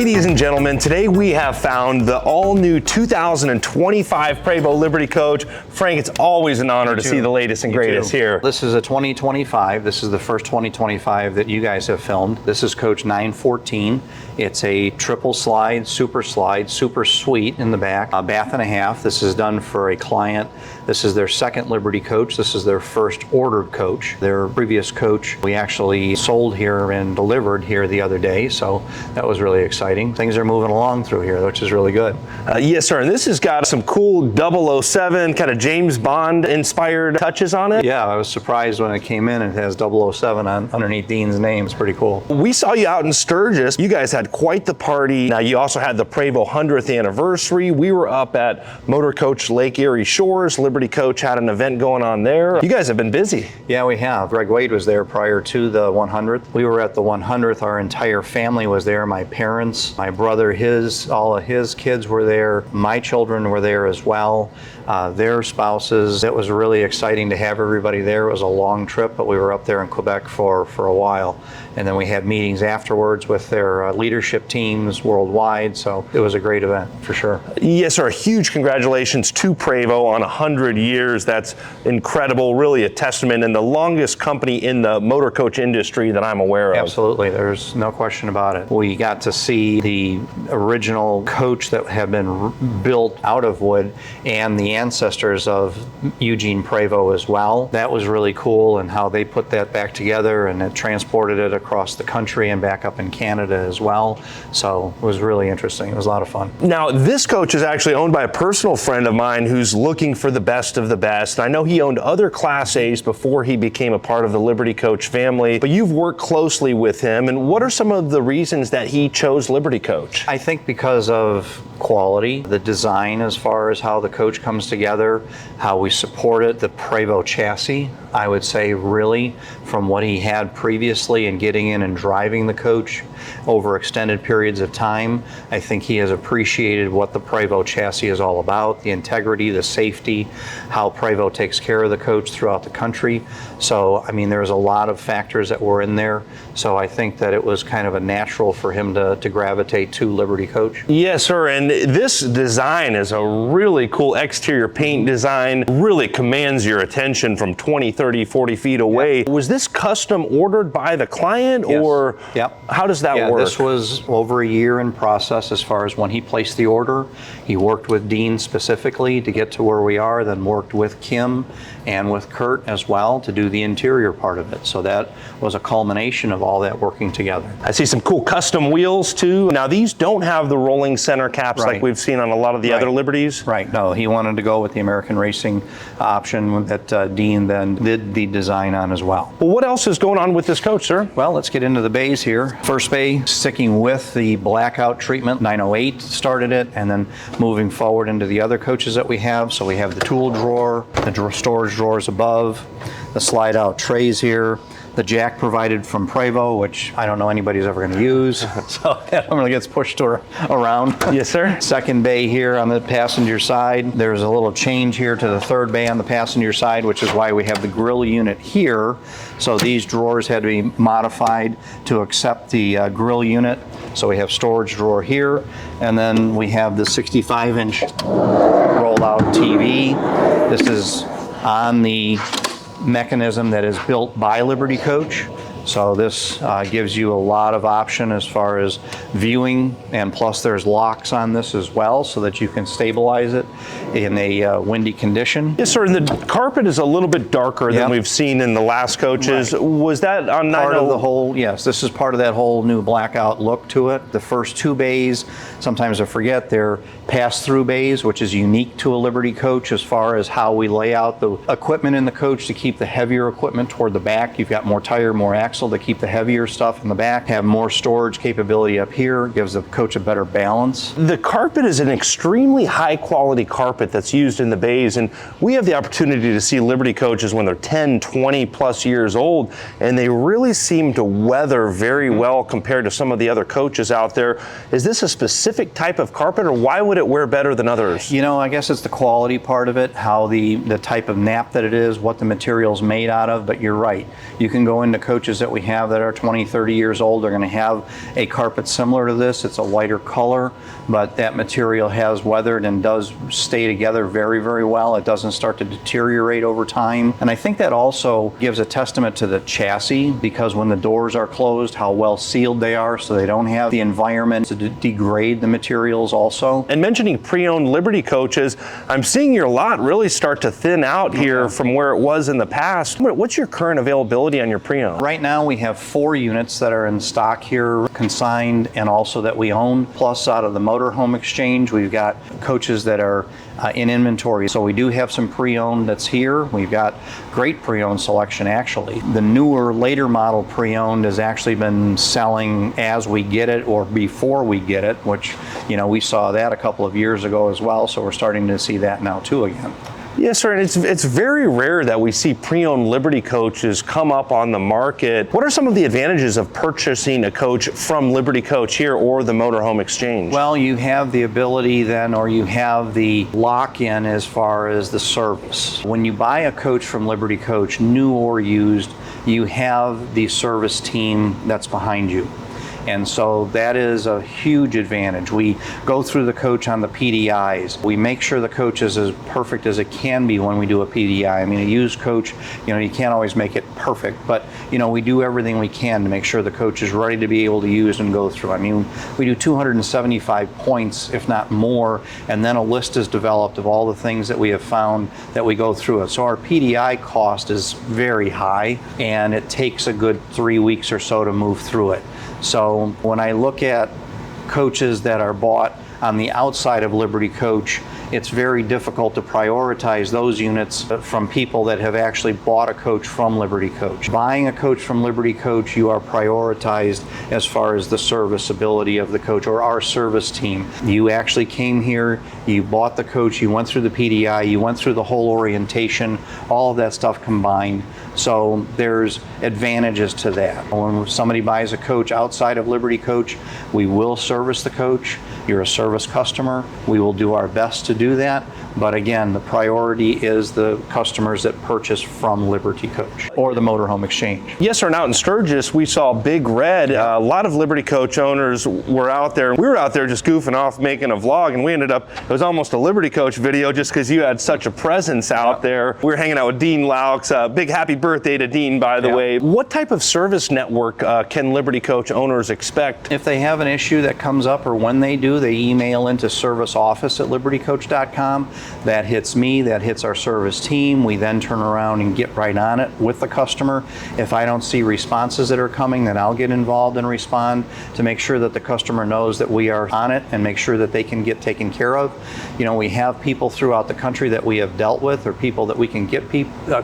Ladies and gentlemen, today we have found the all-new 2025 Prevost Liberty Coach. Frank, it's always an honor to see the latest and greatest here. This is a 2025. This is the first 2025 that you guys have filmed. This is Coach 914. It's a triple slide, super suite in the back, a bath and a half. This is done for a client. This is their second Liberty Coach. This is their first ordered coach. Their previous coach we actually sold here and delivered here the other day, so that was really exciting. Things are moving along through here, which is really good. Yes, sir, and this has got some cool 007 kind of James Bond inspired touches on it. Yeah, I was surprised when it came in and it has 007 underneath Dean's name. It's pretty cool. We saw you out in Sturgis. You guys had quite the party. Now, you also had the Prevost 100th anniversary. We were up at Motor Coach Lake Erie Shores. Liberty Coach had an event going on there. You guys have been busy. Yeah, we have. Greg Wade was there prior to the 100th. We were at the 100th. Our entire family was there. My parents, my brother, all of his kids were there. My children were there as well. Their spouses. It was really exciting to have everybody there. It was a long trip, but we were up there in Quebec for a while. And then we had meetings afterwards with their leadership teams worldwide. So it was a great event for sure. Yes, sir. Huge congratulations to Prevost on 100 years. That's incredible. Really a testament, and the longest company in the motor coach industry that I'm aware of. Absolutely. There's no question about it. We got to see the original coach that had been built out of wood and the ancestors of Eugene Prevost as well. That was really cool, and how they put that back together and it transported it across the country and back up in Canada as well. So it was really interesting. It was a lot of fun. Now, this coach is actually owned by a personal friend of mine who's looking for the best of the best. I know he owned other Class A's before he became a part of the Liberty Coach family, but you've worked closely with him. And what are some of the reasons that he chose Liberty Coach? I think because of quality, the design as far as how the coach comes together, how we support it, the Prevost chassis, I would say really from what he had previously and getting in and driving the coach over extended periods of time, I think he has appreciated what the Prevost chassis is all about, the integrity, the safety, how Prevost takes care of the coach throughout the country. So, I mean, there's a lot of factors that were in there. So I think that it was kind of a natural for him to gravitate to Liberty Coach. Yes, sir. And this design is a really cool exterior paint design, really commands your attention from 20, 30, 40 feet away. Yep. Was this custom ordered by the client? Yes. Or how does that work? This was over a year in process as far as when he placed the order. He worked with Dean specifically to get to where we are, then worked with Kim and with Kurt as well to do the interior part of it. So that was a culmination of all that working together. I see some cool custom wheels too. Now, these don't have the rolling center caps like we've seen on a lot of the other Liberties. Right. No, he wanted to go with the American Racing option that Dean then did the design on as well. Well, what else is going on with this coach, sir? Well, let's get into the bays here. First bay, sticking with the blackout treatment, 908 started it, and then moving forward into the other coaches that we have. So we have the tool drawer, the storage drawers above, the slide out trays here, the jack provided from Prevost, which I don't know anybody's ever going to use, so that normally gets pushed around. Yes, sir. Second bay here on the passenger side. There's a little change here to the third bay on the passenger side, which is why we have the grill unit here. So these drawers had to be modified to accept the grill unit. So we have storage drawer here, and then we have the 65-inch roll-out TV. This is on the mechanism that is built by Liberty Coach. So this gives you a lot of option as far as viewing, and plus there's locks on this as well so that you can stabilize it in a windy condition. Yes, sir. And the carpet is a little bit darker than we've seen in the last coaches. Right. Was that on part of the whole? Yes, this is part of that whole new blackout look to it. The first two bays, sometimes I forget, they're pass-through bays, which is unique to a Liberty Coach as far as how we lay out the equipment in the coach to keep the heavier equipment toward the back. You've got more tire, more axle to keep the heavier stuff in the back, have more storage capability up here, gives the coach a better balance. The carpet is an extremely high quality carpet that's used in the bays, and we have the opportunity to see Liberty coaches when they're 10, 20 plus years old, and they really seem to weather very well compared to some of the other coaches out there. Is this a specific type of carpet, or why would it wear better than others? You know, I guess it's the quality part of it, how the type of nap that it is, what the material's made out of, but you're right. You can go into coaches that we have that are 20, 30 years old are going to have a carpet similar to this. It's a lighter color, but that material has weathered and does stay together very, very well. It doesn't start to deteriorate over time. And I think that also gives a testament to the chassis, because when the doors are closed, how well sealed they are, so they don't have the environment to degrade the materials also. And mentioning pre-owned Liberty coaches, I'm seeing your lot really start to thin out here from where it was in the past. What's your current availability on your pre-owned? Right now we have 4 units that are in stock here, consigned and also that we own. Plus out of the motorhome exchange, we've got coaches that are in inventory. So we do have some pre-owned that's here. We've got great pre-owned selection actually. The newer, later model pre-owned has actually been selling as we get it or before we get it, which, you know, we saw that a couple of years ago as well. So we're starting to see that now too again. Yes, sir, and it's very rare that we see pre-owned Liberty coaches come up on the market. What are some of the advantages of purchasing a coach from Liberty Coach here or the Motorhome Exchange? Well, you have the ability then, or you have the lock-in as far as the service. When you buy a coach from Liberty Coach, new or used, you have the service team that's behind you. And so that is a huge advantage. We go through the coach on the PDIs. We make sure the coach is as perfect as it can be when we do a PDI. I mean, a used coach, you know, you can't always make it perfect, but, you know, we do everything we can to make sure the coach is ready to be able to use and go through. I mean, we do 275 points, if not more, and then a list is developed of all the things that we have found that we go through it. So our PDI cost is very high, and it takes a good 3 weeks or so to move through it. So when I look at coaches that are bought on the outside of Liberty Coach, it's very difficult to prioritize those units from people that have actually bought a coach from Liberty Coach. Buying a coach from Liberty Coach, you are prioritized as far as the serviceability of the coach or our service team. You actually came here, you bought the coach, you went through the PDI, you went through the whole orientation, all of that stuff combined. So there's advantages to that. When somebody buys a coach outside of Liberty Coach, we will service the coach. You're a service customer. We will do our best to do that. But again, the priority is the customers that purchase from Liberty Coach or the Motorhome Exchange. Yes, sir. And out in Sturgis, we saw Big Red. A lot of Liberty Coach owners were out there. We were out there just goofing off, making a vlog, and we ended up, it was almost a Liberty Coach video just because you had such a presence out there. We were hanging out with Dean Laux. Big happy birthday to Dean, by the way. What type of service network can Liberty Coach owners expect? If they have an issue that comes up, or when they do, they email into serviceoffice@libertycoach.com. That hits me, that hits our service team. We then turn around and get right on it with the customer. If I don't see responses that are coming, then I'll get involved and respond to make sure that the customer knows that we are on it and make sure that they can get taken care of. You know, we have people throughout the country that we have dealt with, or people that we can get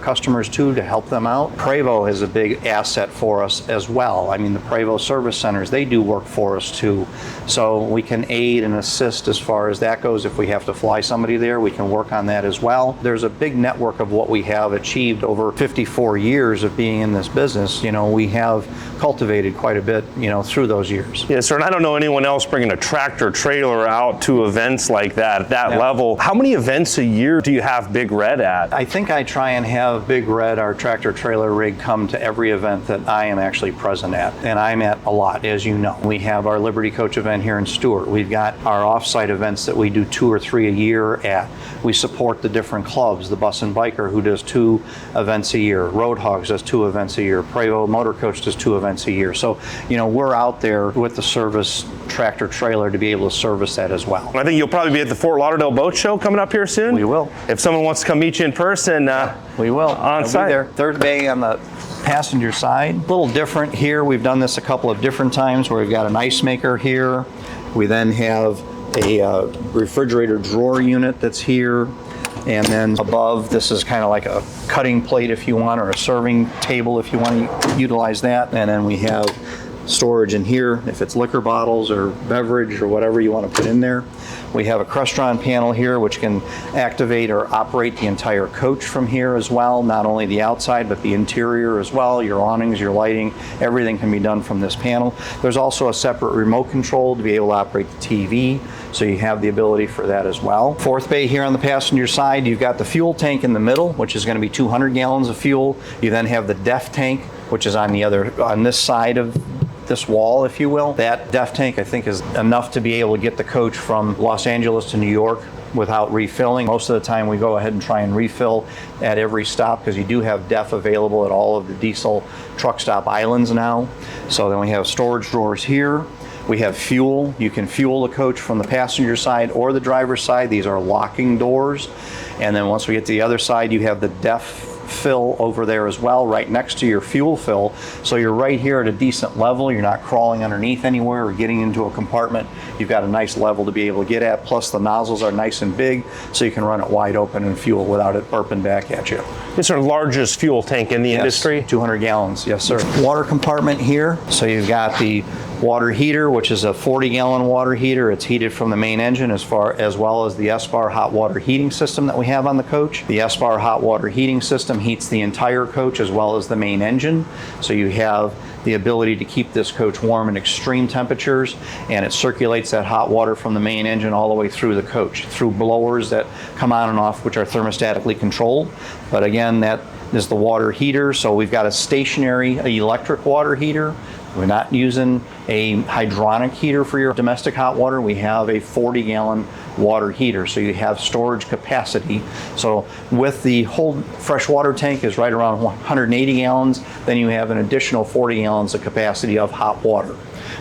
customers to help them out. Prevost is a big asset for us as well. I mean, the Prevost service centers, they do work for us too. So we can aid and assist as far as that goes. If we have to fly somebody there, we can work on that as well. There's a big network of what we have achieved over 54 years of being in this business. You know, we have cultivated quite a bit, you know, through those years. Yes, sir. And I don't know anyone else bringing a tractor trailer out to events like that at that level. How many events a year do you have Big Red at? I think I try and have Big Red, our tractor trailer rig, come to every event that I am actually present at. And I'm at a lot, as you know. We have our Liberty Coach event here in Stewart. We've got our off-site events that we do 2 or 3 a year at. We support the different clubs, the Bus and Biker, who does 2 events a year. Road Hogs does 2 events a year. Prevost Motor Coach does 2 events a year. So, you know, we're out there with the service tractor trailer to be able to service that as well. I think you'll probably be at the Fort Lauderdale Boat Show coming up here soon. We will. If someone wants to come meet you in person, we will. On I'll site. be there. Third bay on the passenger side. A little different here. We've done this a couple of different times where we've got an ice maker here. We then have a refrigerator drawer unit that's here. And then above, this is kind of like a cutting plate if you want, or a serving table if you want to utilize that. And then we have storage in here if it's liquor bottles or beverage or whatever you want to put in there. We have a Crestron panel here which can activate or operate the entire coach from here as well, not only the outside but the interior as well. Your awnings, your lighting, everything can be done from this panel. There's also a separate remote control to be able to operate the TV, so you have the ability for that as well. Fourth bay here on the passenger side, you've got the fuel tank in the middle, which is going to be 200 gallons of fuel. You then have the DEF tank, which is on this side of this wall, if you will. That DEF tank, I think, is enough to be able to get the coach from Los Angeles to New York without refilling. Most of the time we go ahead and try and refill at every stop because you do have DEF available at all of the diesel truck stop islands now. So then we have storage drawers here. We have fuel. You can fuel the coach from the passenger side or the driver's side. These are locking doors. And then once we get to the other side, you have the DEF fill over there as well, right next to your fuel fill. So you're right here at a decent level. You're not crawling underneath anywhere or getting into a compartment. You've got a nice level to be able to get at. Plus the nozzles are nice and big, so you can run it wide open and fuel without it burping back at you. It's our largest fuel tank in the industry. 200 gallons, yes sir. Water compartment here. So you've got the water heater, which is a 40-gallon water heater. It's heated from the main engine as well as the S-Bar hot water heating system that we have on the coach. The S-Bar hot water heating system heats the entire coach as well as the main engine. So you have the ability to keep this coach warm in extreme temperatures, and it circulates that hot water from the main engine all the way through the coach, through blowers that come on and off, which are thermostatically controlled. But again, that is the water heater. So we've got a stationary electric water heater. We're not using a hydronic heater for your domestic hot water. We have a 40-gallon water heater, so you have storage capacity. So with the whole fresh water tank is right around 180 gallons, then you have an additional 40 gallons of capacity of hot water.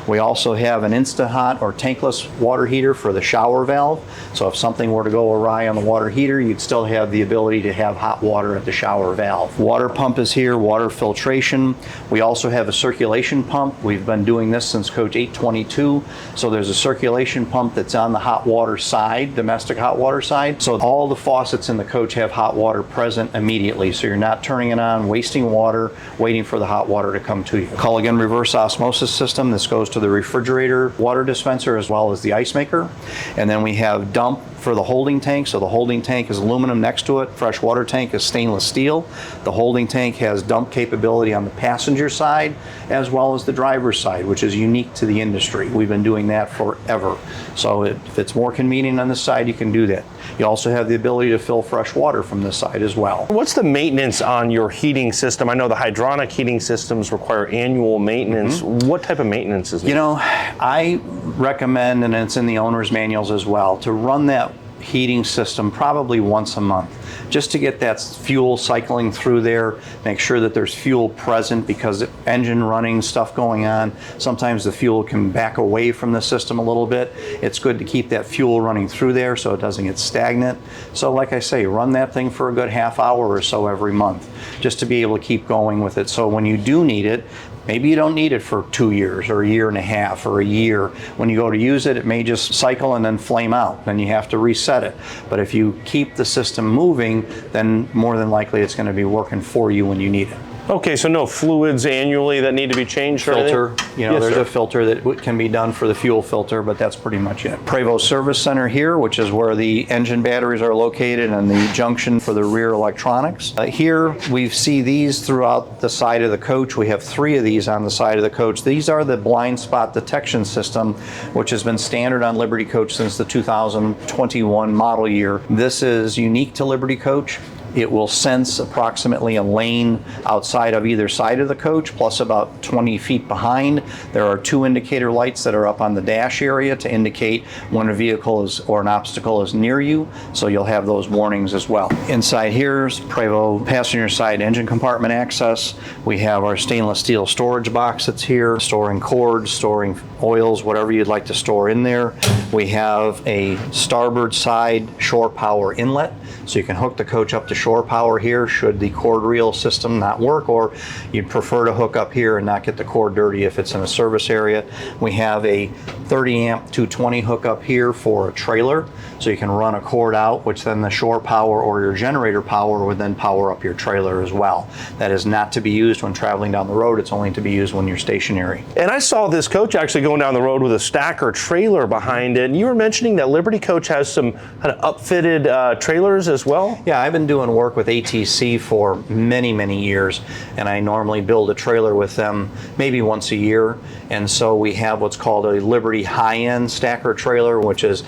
We also have an Insta-Hot or tankless water heater for the shower valve. So if something were to go awry on the water heater, you'd still have the ability to have hot water at the shower valve. Water pump is here, water filtration. We also have a circulation pump. We've been doing this since Coach 822. So there's a circulation pump that's on the hot water side, domestic hot water side. So all the faucets in the coach have hot water present immediately. So you're not turning it on, wasting water, waiting for the hot water to come to you. Culligan reverse osmosis system. This goes to the refrigerator water dispenser as well as the ice maker. And then we have dump for the holding tank. So the holding tank is aluminum next to it. Fresh water tank is stainless steel. The holding tank has dump capability on the passenger side as well as the driver's side, which is unique to the industry. We've been doing that forever. So if it's more convenient on this side, you can do that. You also have the ability to fill fresh water from this side as well. What's the maintenance on your heating system? I know the hydronic heating systems require annual maintenance. What type of maintenance is it? You know, I recommend, and it's in the owner's manuals as well, to run that heating system probably once a month, just to get that fuel cycling through there, make sure that there's fuel present, because the engine running, stuff going on, sometimes the fuel can back away from the system a little bit. It's good to keep that fuel running through there so it doesn't get stagnant. So like I say, run that thing for a good half hour or so every month, just to be able to keep going with it. So when you do need it, maybe you don't need it for 2 years or a year and a half or a year. When you go to use it, it may just cycle and then flame out. Then you have to reset it. But if you keep the system moving, then more than likely it's going to be working for you when you need it. Okay, so no fluids annually that need to be changed? Filter, you know, Yes, there's sir. a filter that can be done for the fuel filter, but that's pretty much it. Prevost Service Center here, which is where the engine batteries are located and the junction for the rear electronics. Here we see these throughout the side of the coach. We have 3 of these on the side of the coach. These are the blind spot detection system, which has been standard on Liberty Coach since the 2021 model year. This is unique to Liberty Coach. It will sense approximately a lane outside of either side of the coach, plus about 20 feet behind. There are 2 indicator lights that are up on the dash area to indicate when a vehicle is or an obstacle is near you, so you'll have those warnings as well. Inside here is Prevost passenger side engine compartment access. We have our stainless steel storage box that's here, storing cords, storing oils, whatever you'd like to store in there. We have a starboard side shore power inlet, so you can hook the coach up to shore power here should the cord reel system not work, or you'd prefer to hook up here and not get the cord dirty if it's in a service area. We have a 30 amp 220 hookup here for a trailer, so you can run a cord out, which then the shore power or your generator power would then power up your trailer as well. That is not to be used when traveling down the road. It's only to be used when you're stationary. And I saw this coach actually going down the road with a stacker trailer behind it. And you were mentioning that Liberty Coach has some kind of upfitted trailers as well? Yeah, I've been doing work with ATC for many, many years, and I normally build a trailer with them maybe once a year. And so we have what's called a Liberty high-end stacker trailer, which is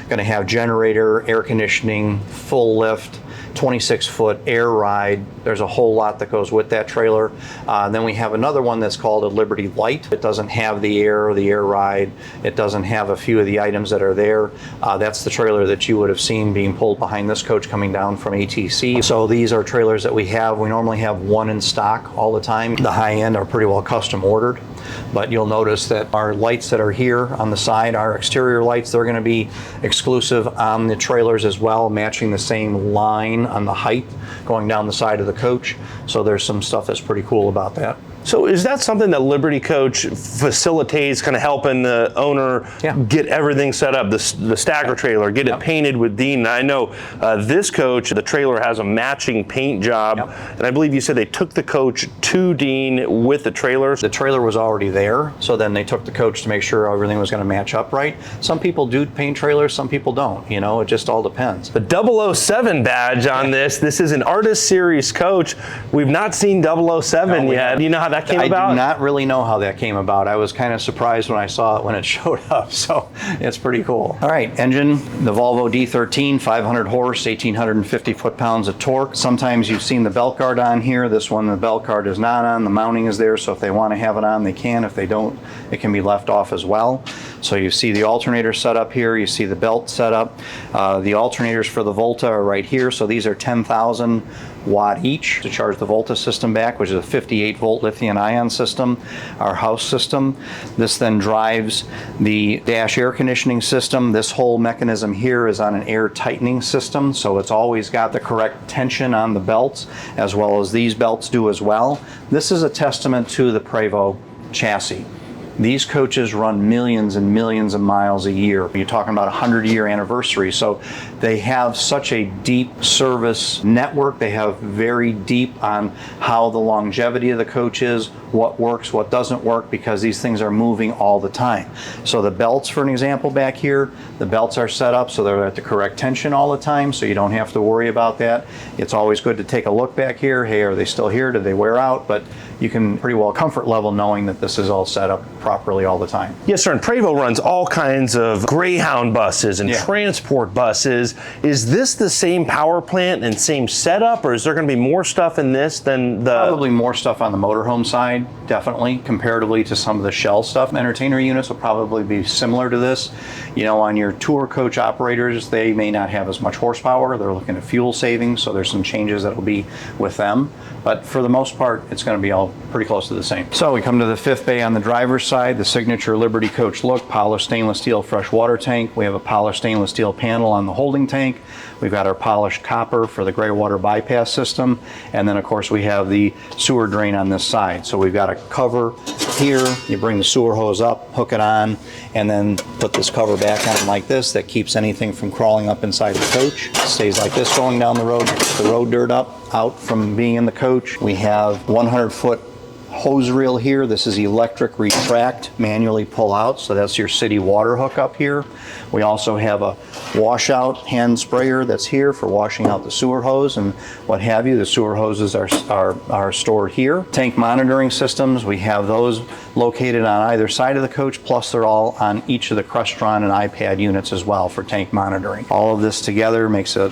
going to have generator, air conditioning, full lift, 26-foot air ride. There's a whole lot that goes with that trailer. Then we have another one that's called a Liberty Light. It doesn't have the air ride. It doesn't have a few of the items that are there. That's the trailer that you would have seen being pulled behind this coach coming down from ATC. So these are trailers that we have. We normally have one in stock all the time. The high end are pretty well custom ordered. But you'll notice that our lights that are here on the side, our exterior lights, they're going to be exclusive on the trailers as well, matching the same line on the height going down the side of the coach. So there's some stuff that's pretty cool about that. So is that something that Liberty Coach facilitates, kind of helping the owner get everything set up, the stacker trailer, get it painted with Dean? I know this coach, the trailer has a matching paint job, and I believe you said they took the coach to Dean with the trailer. The trailer was already there, so then they took the coach to make sure everything was going to match up right. Some people do paint trailers, some people don't, you know, it just all depends. The 007 badge on this is an Artist Series coach. We've not seen 007 yet. Do you know how that came about? I do not really know how that came about. I was kind of surprised when I saw it when it showed up, so it's pretty cool. All right, engine, the Volvo D13, 500 horse, 1,850 foot-pounds of torque. Sometimes you've seen the belt guard on here. This one, the belt guard is not on. The mounting is there, so if they want to have it on, they can. If they don't, it can be left off as well. So you see the alternator set up here. You see the belt set up. The alternators for the Volta are right here. So these are 10,000 watt each to charge the Volta system back, which is a 58 volt lithium ion system, our house system. This then drives the dash air conditioning system. This whole mechanism here is on an air tightening system, so it's always got the correct tension on the belts, as well as these belts do as well. This is a testament to the Prevost chassis. These coaches run millions and millions of miles a year. You're talking about a 100-year anniversary. So they have such a deep service network. They have very deep on how the longevity of the coach is, what works, what doesn't work, because these things are moving all the time. So the belts, for an example, back here, the belts are set up so they're at the correct tension all the time, so you don't have to worry about that. It's always good to take a look back here. Hey, are they still here? Did they wear out? But you can pretty well comfort level knowing that this is all set up properly all the time. Yes, sir. And Prevost runs all kinds of Greyhound buses and transport buses. Is this the same power plant and same setup, or is there going to be more stuff in this than the... Probably more stuff on the motorhome side, definitely, comparatively to some of the Shell stuff. Entertainer units will probably be similar to this. You know, on your tour coach operators, they may not have as much horsepower. They're looking at fuel savings, so there's some changes that will be with them. But for the most part, it's going to be all pretty close to the same. So we come to the fifth bay on the driver's side, the signature Liberty Coach look, polished stainless steel fresh water tank. We have a polished stainless steel panel on the holding tank. We've got our polished copper for the gray water bypass system. And then of course we have the sewer drain on this side. So we've got a cover here. You bring the sewer hose up, hook it on, and then put this cover back on like this. That keeps anything from crawling up inside the coach. It stays like this going down the road, the road dirt out from being in the coach. We have 100-foot hose reel here. This is electric retract, manually pull out, so that's your city water hookup here. We also have a washout hand sprayer that's here for washing out the sewer hose and what have you. The sewer hoses are stored here. Tank monitoring systems, we have those located on either side of the coach, plus they're all on each of the Crestron and iPad units as well for tank monitoring. All of this together makes a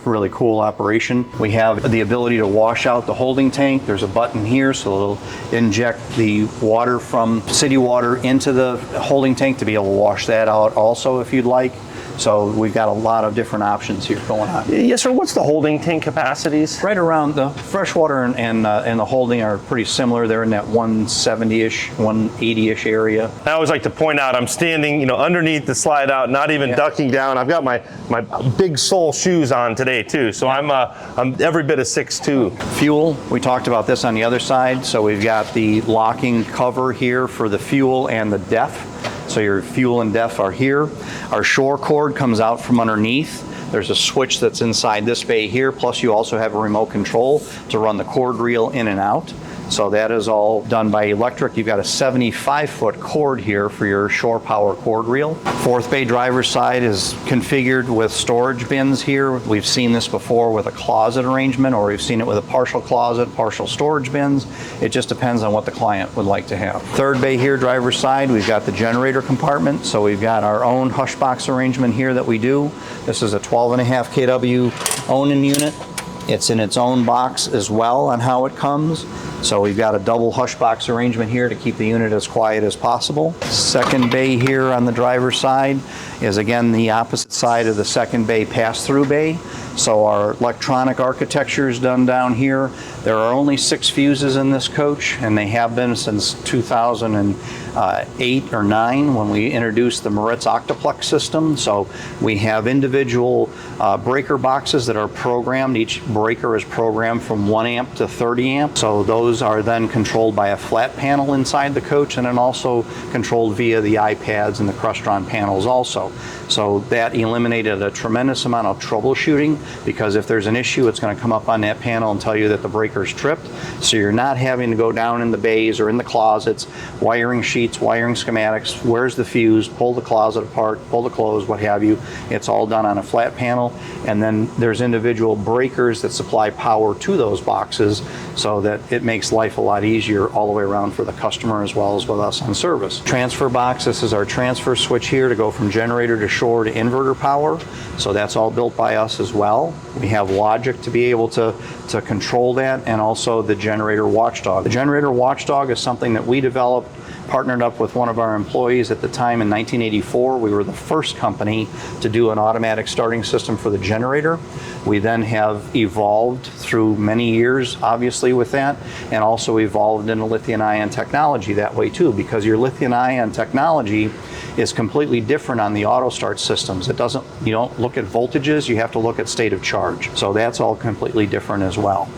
really cool operation. We have the ability to wash out the holding tank. There's a button here, so it'll inject the water from city water into the holding tank to be able to wash that out also if you'd like. So we've got a lot of different options here going on. Yes, sir. What's the holding tank capacities? Right around the freshwater and the holding are pretty similar. They're in that 170-ish, 180-ish area. I always like to point out I'm standing, underneath the slide out, not even ducking down. I've got my big sole shoes on today too, so I'm every bit of 6'2". Fuel, we talked about this on the other side. So we've got the locking cover here for the fuel and the DEF. So your fuel and DEF are here. Our shore cord comes out from underneath. There's a switch that's inside this bay here, plus you also have a remote control to run the cord reel in and out. So that is all done by electric. You've got a 75-foot cord here for your shore power cord reel. Fourth bay driver's side is configured with storage bins here. We've seen this before with a closet arrangement, or we've seen it with a partial closet, partial storage bins. It just depends on what the client would like to have. Third bay here, driver's side, we've got the generator compartment. So we've got our own hush box arrangement here that we do. This is a 12.5 kW Onan unit. It's in its own box as well on how it comes. So we've got a double hush box arrangement here to keep the unit as quiet as possible. Second bay here on the driver's side is again the opposite side of the second bay pass-through bay. So our electronic architecture is done down here. There are only 6 fuses in this coach, and they have been since 2008 or 9 when we introduced the Moritz Octoplex system. So we have individual breaker boxes that are programmed. Each breaker is programmed from 1 amp to 30 amp. So those are then controlled by a flat panel inside the coach, and then also controlled via the iPads and the Crestron panels also. So that eliminated a tremendous amount of troubleshooting, because if there's an issue, it's going to come up on that panel and tell you that the breaker's tripped. So you're not having to go down in the bays or in the closets, wiring sheets, wiring schematics, where's the fuse, pull the closet apart, pull the clothes, what have you. It's all done on a flat panel. And then there's individual breakers that supply power to those boxes, so that it makes life a lot easier all the way around for the customer as well as with us on service. Transfer box, this is our transfer switch here to go from generator to shore to inverter power. So that's all built by us as well. We have logic to be able to control that, and also the generator watchdog. The generator watchdog is something that we developed, partnered up with one of our employees at the time in 1984. We were the first company to do an automatic starting system for the generator. We then have evolved through many years, obviously, with that, and also evolved into lithium-ion technology that way too, because your lithium-ion technology is completely different on the auto start systems. You don't look at voltages, you have to look at state of charge. So that's all completely different as well.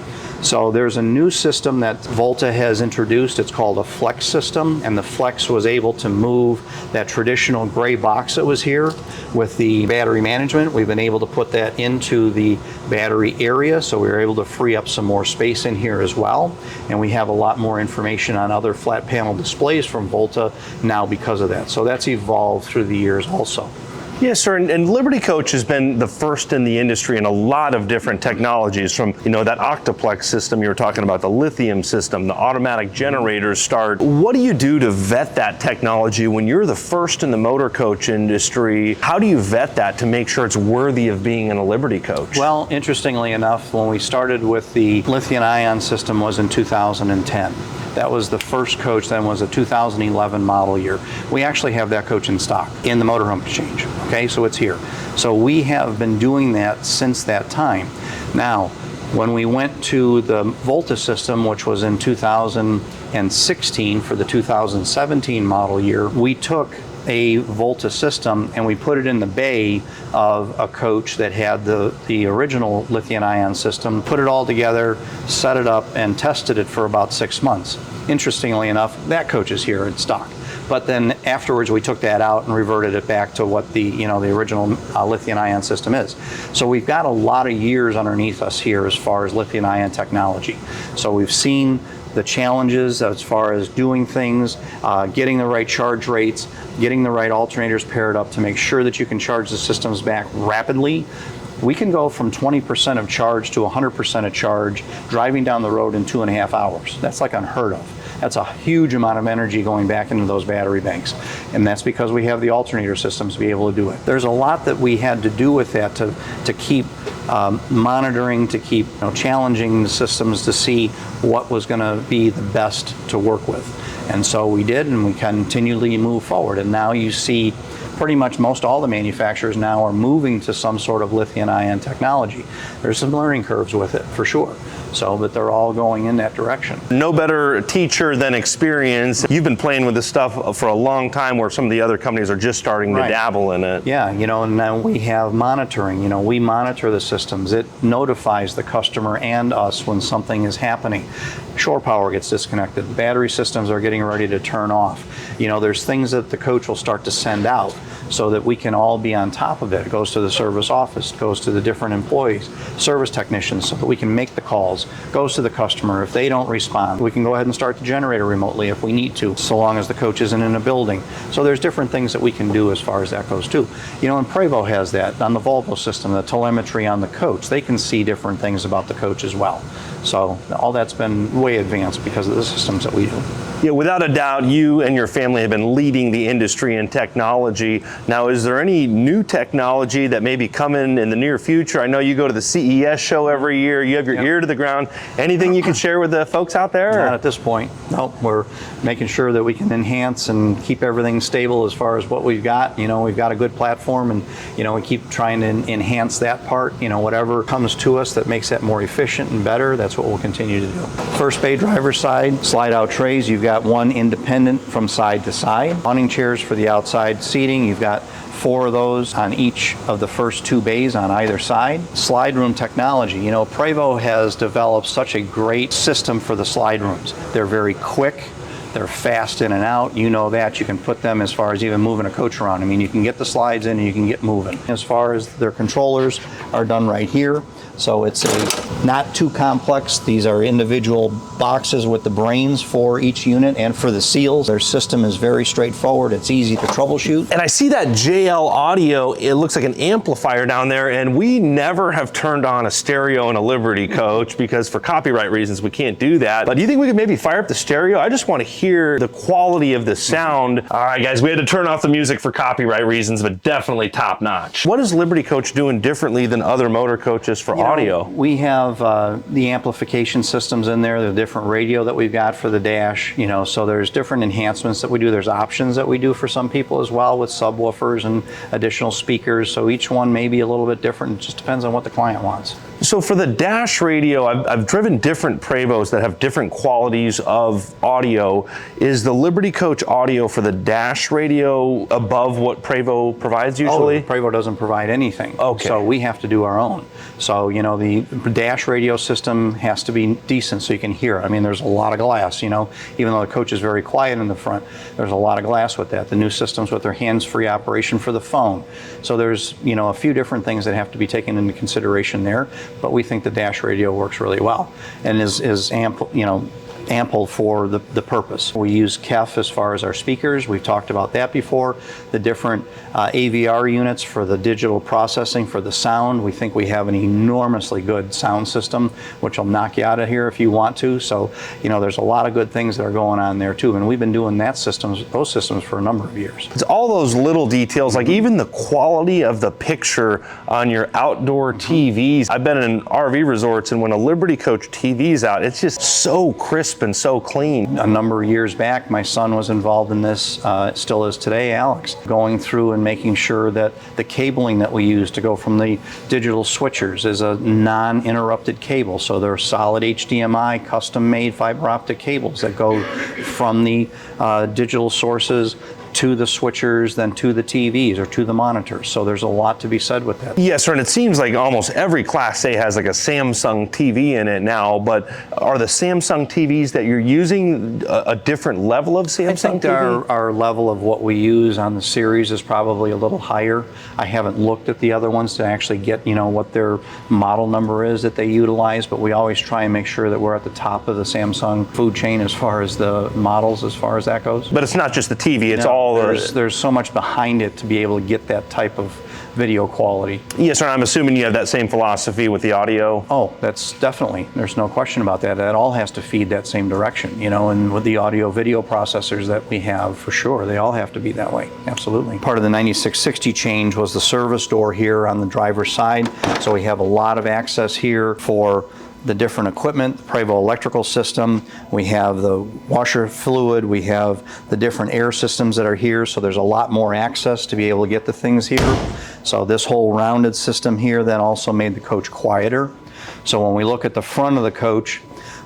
So there's a new system that Volta has introduced. It's called a Flex system, and the Flex was able to move that traditional gray box that was here with the battery management. We've been able to put that into the battery area, so we were able to free up some more space in here as well. And we have a lot more information on other flat panel displays from Volta now because of that. So that's evolved through the years also. Yes, sir, and Liberty Coach has been the first in the industry in a lot of different technologies, from that Octoplex system you were talking about, the Lithium system, the automatic generators start. What do you do to vet that technology when you're the first in the motor coach industry? How do you vet that to make sure it's worthy of being in a Liberty Coach? Well, interestingly enough, when we started with the lithium-ion system was in 2010. That was the first coach, then was a 2011 model year. We actually have that coach in stock in the motorhome exchange. Okay, so it's here. So we have been doing that since that time. Now, when we went to the Volta system, which was in 2016 for the 2017 model year, we took a Volta system and we put it in the bay of a coach that had the original lithium-ion system, put it all together, set it up, and tested it for about 6 months. Interestingly enough, that coach is here in stock. But then afterwards we took that out and reverted it back to what the original lithium-ion system is. So we've got a lot of years underneath us here as far as lithium-ion technology. So we've seen the challenges as far as doing things, getting the right charge rates, getting the right alternators paired up to make sure that you can charge the systems back rapidly. We can go from 20% of charge to 100% of charge driving down the road in 2.5 hours. That's like unheard of. That's a huge amount of energy going back into those battery banks. And that's because we have the alternator systems to be able to do it. There's a lot that we had to do with that to keep monitoring, to keep challenging the systems to see what was going to be the best to work with. And so we did, and we continually move forward. And now you see pretty much most all the manufacturers now are moving to some sort of lithium-ion technology. There's some learning curves with it, for sure. But they're all going in that direction. No better teacher than experience. You've been playing with this stuff for a long time, where some of the other companies are just starting to dabble in it. Yeah, and now we have monitoring. We monitor the systems. It notifies the customer and us when something is happening. Shore power gets disconnected. Battery systems are getting ready to turn off. There's things that the coach will start to send out so that we can all be on top of it. It goes to the service office, it goes to the different employees, service technicians, so that we can make the calls fails, goes to the customer. If they don't respond, we can go ahead and start the generator remotely if we need to, so long as the coach isn't in a building. So there's different things that we can do as far as that goes too. You know, and Prevost has that on the Volvo system, the telemetry on the coach. They can see different things about the coach as well. So all that's been way advanced because of the systems that we do. Yeah, without a doubt, you and your family have been leading the industry in technology. Now, is there any new technology that may be coming in the near future? I know you go to the CES show every year. You have your ear to the ground. Anything you can share with the folks out there? Not at this point. Nope. We're making sure that we can enhance and keep everything stable as far as what we've got. You know, we've got a good platform, and you know, we keep trying to enhance that part. You know, whatever comes to us that makes that more efficient and better, that's what we'll continue to do. First bay driver's side, slide out trays. You've got one independent from side to side. Awning chairs for the outside seating. You've got 4 of those on each of the first 2 bays on either side. Slide room technology. You know, Prevost has developed such a great system for the slide rooms. They're very quick. They're fast in and out. You know that. You can put them as far as even moving a coach around. I mean, you can get the slides in and you can get moving. As far as their controllers are done right here. So it's not too complex. These are individual boxes with the brains for each unit and for the seals. Their system is very straightforward. It's easy to troubleshoot. And I see that JL audio, it looks like an amplifier down there, and we never have turned on a stereo in a Liberty coach because for copyright reasons we can't do that. But do you think we could maybe fire up the stereo? I just want to hear the quality of the sound. All right, guys, we had to turn off the music for copyright reasons, but definitely top notch. What is Liberty Coach doing differently than other motor coaches for audio? We have the amplification systems in there, the different radio that we've got for the dash, you know, so there's different enhancements that we do. There's options that we do for some people as well with subwoofers and additional speakers. So each one may be a little bit different. It just depends on what the client wants. So for the dash radio, I've driven different Prevosts that have different qualities of audio. Is the Liberty Coach audio for the dash radio above what Prevost provides usually? Oh, Prevost doesn't provide anything. Okay. So we have to do our own. So, you know, the dash radio system has to be decent so you can hear. I mean, there's a lot of glass, you know, even though the coach is very quiet in the front, there's a lot of glass with that. The new systems with their hands-free operation for the phone. So there's, you know, a few different things that have to be taken into consideration there. But we think the dash radio works really well and is ample, you know, ample for the purpose. We use KEF as far as our speakers. We've talked about that before. The different AVR units for the digital processing for the sound. We think we have an enormously good sound system, which will knock you out of here if you want to. So, you know, there's a lot of good things that are going on there too. And we've been doing those systems for a number of years. It's all those little details, like even the quality of the picture on your outdoor TVs. I've been in RV resorts, and when a Liberty Coach TV's out, it's just so crisp and so clean. A number of years back, my son was involved in this, still is today, Alex, going through and making sure that the cabling that we use to go from the digital switchers is a non-interrupted cable. So they're solid HDMI, custom-made fiber optic cables that go from the digital sources to the switchers, then to the TVs or to the monitors. So there's a lot to be said with that. Yes, sir, and it seems like almost every Class A has like a Samsung TV in it now, but are the Samsung TVs that you're using a different level of Samsung I think TV? our level of what we use on the series is probably a little higher. I haven't looked at the other ones to actually get, you know, what their model number is that they utilize, but we always try and make sure that we're at the top of the Samsung food chain as far as the models, as far as that goes. But it's not just the TV, it's all there's so much behind it to be able to get that type of video quality. Yes, sir, I'm assuming you have that same philosophy with the audio. Oh, that's definitely, there's no question about that. That all has to feed that same direction, you know, and with the audio video processors that we have, for sure, they all have to be that way, absolutely. Part of the 9660 change was the service door here on the driver's side, so we have a lot of access here for the different equipment, the Prevost electrical system, we have the washer fluid, we have the different air systems that are here, so there's a lot more access to be able to get the things here. So this whole rounded system here then also made the coach quieter. So when we look at the front of the coach,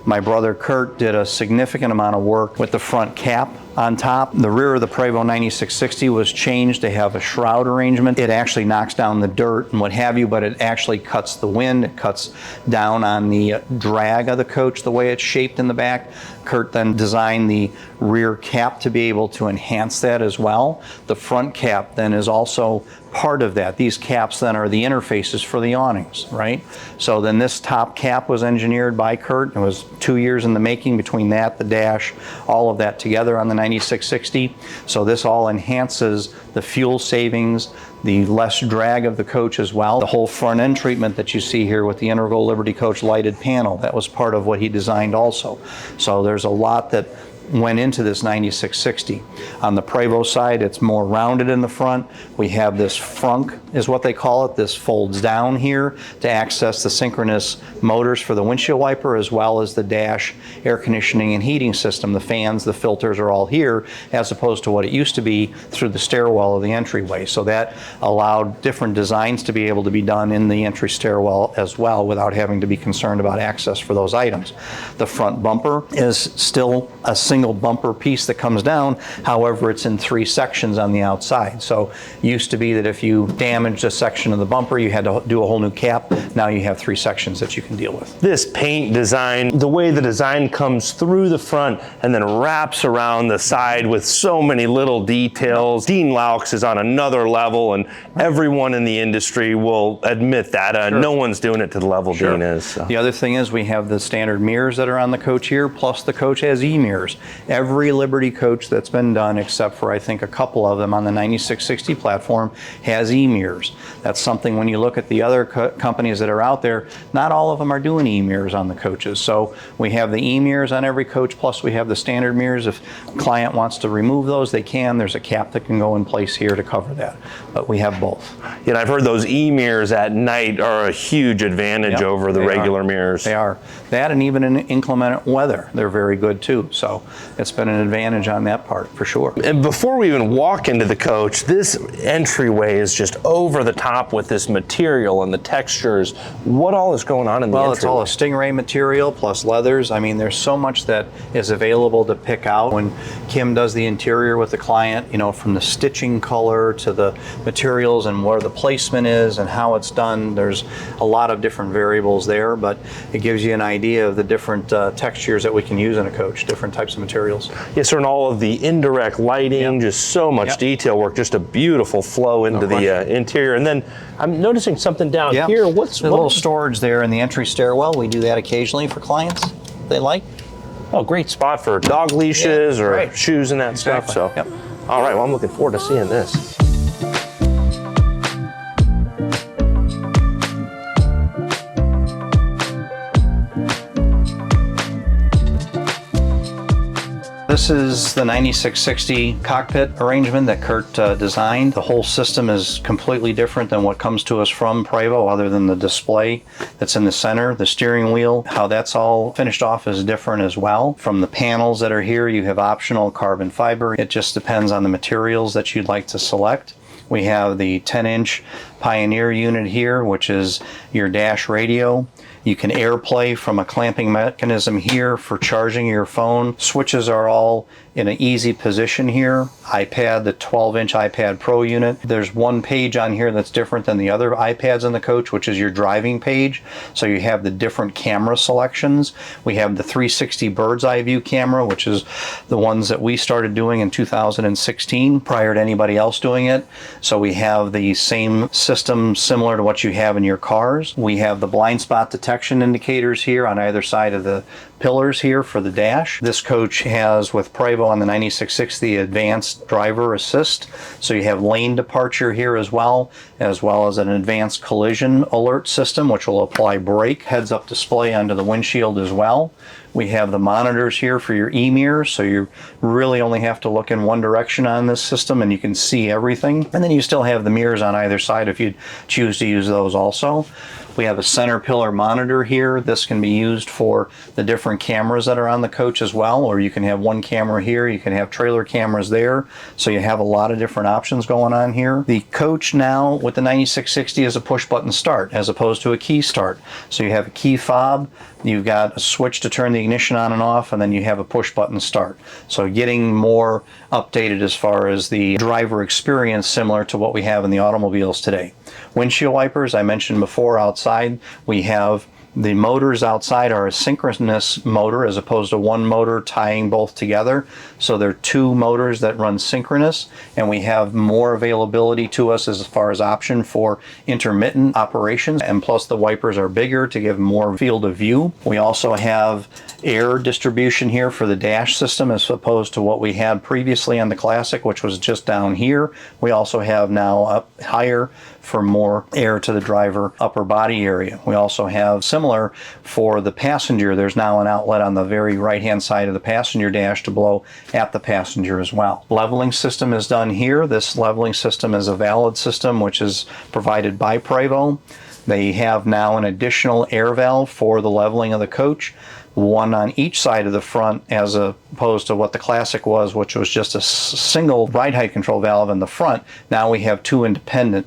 my brother Kurt did a significant amount of work with the front cap on top. The rear of the Prevost 9660 was changed to have a shroud arrangement. It actually knocks down the dirt and what have you, but it actually cuts the wind. It cuts down on the drag of the coach, the way it's shaped in the back. Kurt then designed the rear cap to be able to enhance that as well. The front cap then is also part of that. These caps then are the interfaces for the awnings, right? So then this top cap was engineered by Kurt. It was 2 years in the making between that, the dash, all of that together on the 9660. So this all enhances the fuel savings, the less drag of the coach as well. The whole front end treatment that you see here with the integral Liberty Coach lighted panel, that was part of what he designed also. So there's a lot that went into this 9660. On the Prevost side, it's more rounded in the front. We have this frunk, is what they call it. This folds down here to access the synchronous motors for the windshield wiper, as well as the dash air conditioning and heating system. The fans, the filters are all here, as opposed to what it used to be through the stairwell of the entryway. So that allowed different designs to be able to be done in the entry stairwell as well, without having to be concerned about access for those items. The front bumper is still a single bumper piece that comes down. However, it's in 3 sections on the outside. So it used to be that if you damaged a section of the bumper, you had to do a whole new cap. Now you have 3 sections that you can deal with. This paint design, the way the design comes through the front and then wraps around the side with so many little details. Dean Laux is on another level, and everyone in the industry will admit that. Sure. No one's doing it to the level Sure. Dean is. So. The other thing is we have the standard mirrors that are on the coach here, plus the coach has e-mirrors. Every Liberty coach that's been done, except for I think a couple of them on the 9660 platform, has e-mirrors. That's something when you look at the other companies that are out there, not all of them are doing e-mirrors on the coaches. So we have the e-mirrors on every coach, plus we have the standard mirrors. If a client wants to remove those, they can. There's a cap that can go in place here to cover that. But we have both. Yeah, I've heard those e-mirrors at night are a huge advantage over the regular mirrors. They are. That, and even in inclement weather, they're very good too. So it's been an advantage on that part for sure. And before we even walk into the coach, this entryway is just over the top with this material and the textures. What all is going on in the entryway? Well, it's all a Stingray material plus leathers. I mean, there's so much that is available to pick out. When Kim does the interior with the client, you know, from the stitching color to the materials and where the placement is and how it's done, there's a lot of different variables there, but it gives you an idea of the different textures that we can use in a coach, different types of materials. Yes, sir, and all of the indirect lighting, just so much detail work, just a beautiful flow into the interior. And then I'm noticing something down here. What's a little storage there in the entry stairwell? We do that occasionally for clients they like. Oh, great spot for dog leashes or shoes and that stuff. So, all right, well, I'm looking forward to seeing this. This is the 9660 cockpit arrangement that Kurt designed. The whole system is completely different than what comes to us from Prevost, other than the display that's in the center. The steering wheel, how that's all finished off, is different as well. From the panels that are here, you have optional carbon fiber. It just depends on the materials that you'd like to select. We have the 10-inch Pioneer unit here, which is your dash radio. You can AirPlay from a clamping mechanism here for charging your phone. Switches are all in an easy position here. iPad, the 12-inch iPad Pro unit. There's one page on here that's different than the other iPads in the coach, which is your driving page. So you have the different camera selections. We have the 360 bird's eye view camera, which is the ones that we started doing in 2016 prior to anybody else doing it. So we have the same system similar to what you have in your cars. We have the blind spot detection indicators here on either side of the pillars here for the dash. This coach has, with Prevost on the 9660, advanced driver assist. So you have lane departure here as well as an advanced collision alert system, which will apply brake, heads-up display onto the windshield as well. We have the monitors here for your e-mirrors, so you really only have to look in one direction on this system and you can see everything. And then you still have the mirrors on either side if you choose to use those also. We have a center pillar monitor here. This can be used for the different cameras that are on the coach as well, or you can have one camera here, you can have trailer cameras there, so you have a lot of different options going on here. The coach now with the 9660 is a push button start as opposed to a key start. So you have a key fob, you've got a switch to turn the ignition on and off, and then you have a push button start. So getting more updated as far as the driver experience, similar to what we have in the automobiles today. Windshield wipers, I mentioned before, outside we have the motors outside are a synchronous motor as opposed to one motor tying both together. So they're two motors that run synchronous, and we have more availability to us as far as option for intermittent operations. And plus the wipers are bigger to give more field of view. We also have air distribution here for the dash system as opposed to what we had previously on the Classic, which was just down here. We also have now up higher for more air to the driver upper body area. We also have similar for the passenger. There's now an outlet on the very right hand side of the passenger dash to blow at the passenger as well. Leveling system is done here. This leveling system is a valid system which is provided by Prevost. They have now an additional air valve for the leveling of the coach, one on each side of the front as opposed to what the Classic was, which was just a single ride height control valve in the front. Now we have two independent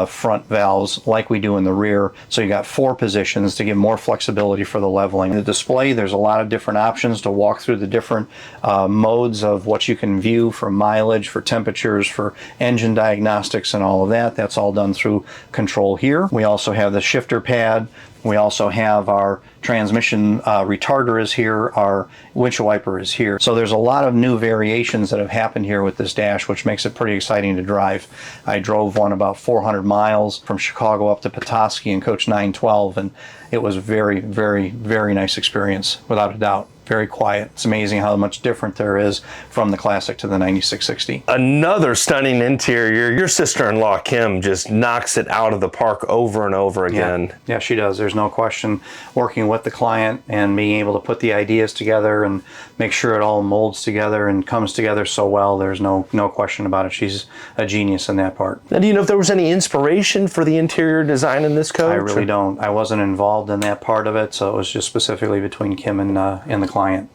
front valves like we do in the rear. So you got 4 positions to give more flexibility for the leveling. The display, there's a lot of different options to walk through the different modes of what you can view for mileage, for temperatures, for engine diagnostics and all of that. That's all done through control here. We also have the shifter pad. We also have our transmission retarder is here, our windshield wiper is here. So there's a lot of new variations that have happened here with this dash, which makes it pretty exciting to drive. I drove one about 400 miles from Chicago up to Petoskey in coach 912, and it was very, very, very nice experience, without a doubt. Very quiet. It's amazing how much different there is from the Classic to the 9660. Another stunning interior. Your sister-in-law, Kim, just knocks it out of the park over and over again. Yeah, she does. There's no question. Working with the client and being able to put the ideas together and make sure it all molds together and comes together so well, there's no question about it. She's a genius in that part. Now, do you know if there was any inspiration for the interior design in this coach? I really don't. I wasn't involved in that part of it, so it was just specifically between Kim and the client.